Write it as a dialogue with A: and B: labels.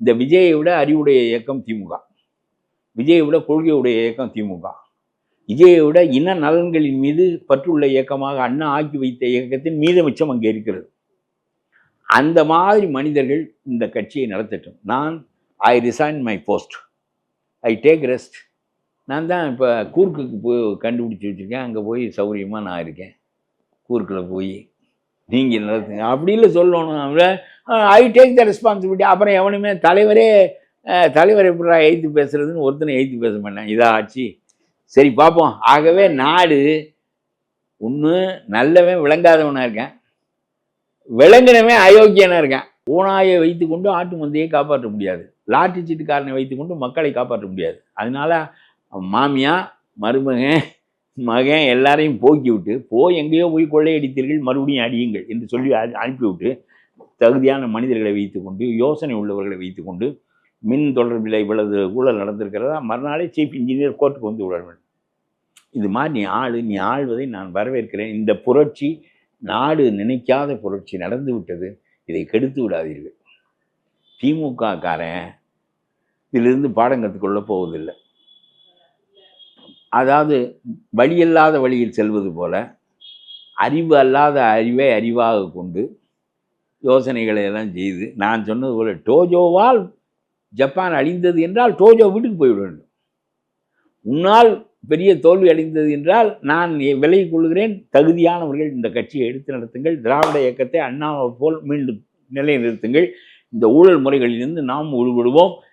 A: இந்த விஜயை விட அறிவுடைய இயக்கம் திமுக, விஜயை விட கொள்கையுடைய இயக்கம் திமுக, விஜயை விட இன நலன்களின் மீது பற்றுள்ள இயக்கமாக அண்ணா ஆக்கி வைத்த இயக்கத்தின் மீதமிச்சம் அங்கே இருக்கிறது. அந்த மாதிரி மனிதர்கள் இந்த கட்சியை நடத்தட்டும். நான் ஐ resign my post, I take rest. நான் தான் இப்போ கூர்க்குக்கு போய் கண்டுபிடிச்சி வச்சுருக்கேன். அங்கே போய் சௌகரியமாக நான் இருக்கேன். கூர்க்கில் போய் நீங்கள் நடத்துங்க அப்படி இல்லை சொல்லணும். I take the responsibility. அப்புறம் எவனுமே தலைவர் எப்படா எய்த்து பேசுறதுன்னு ஒருத்தனை எய்த்து பேச மாட்டேன். இதாக ஆச்சு, சரி பார்ப்போம். ஆகவே நாடு ஒன்று நல்லவன் விளங்காதவனாக இருக்கேன், விளங்கினவன் அயோக்கியனாக இருக்கேன். ஓனாயை வைத்து கொண்டு ஆட்டு மந்தையை காப்பாற்ற முடியாது, லாட்டி சீட்டுக்காரனை வைத்து கொண்டு மக்களை காப்பாற்ற முடியாது. அதனால மாமியா மருமகன் மகன் எல்லாரையும் போக்கி விட்டு எங்கேயோ போய் கொள்ளையடித்தீர்கள், மறுபடியும் அடியுங்கள் என்று சொல்லி அனுப்பிவிட்டு தகுதியான மனிதர்களை வைத்துக்கொண்டு, யோசனை உள்ளவர்களை வைத்துக்கொண்டு, மின் தொடர்பில் இவ்வளவு ஊழல் நடந்திருக்கிறதா, மறுநாளே சீஃப் இன்ஜினியர் கோர்ட்டுக்கு வந்து விட வேண்டும். இது மாதிரி நீ ஆள்வதை நான் வரவேற்கிறேன். இந்த புரட்சி நாடு நினைக்காத புரட்சி நடந்து விட்டது, இதை கெடுத்து விடாதீர்கள். திமுக காரன் இதிலிருந்து பாடம் கற்றுக்கொள்ள போவதில்லை. அதாவது வழியில்லாத வழியில் செல்வது போல அறிவு அல்லாத அறிவை அறிவாக கொண்டு யோசனைகளை எல்லாம் செய்து, நான் சொன்னது போல டோஜோவால் ஜப்பான் அழிந்தது என்றால் டோஜோ வீட்டுக்கு போய்விட வேண்டும். உன்னால் பெரிய தோல்வி அடைந்தது என்றால் நான் விலகிக் கொள்கிறேன். தகுதியானவர்கள் இந்த கட்சியை எடுத்து நடத்துங்கள். திராவிட இயக்கத்தை அண்ணாவை போல் மீண்டும் நிலைநிறுத்துங்கள். இந்த ஊழல் முறைகளிலிருந்து நாம் விடுபடுவோம்.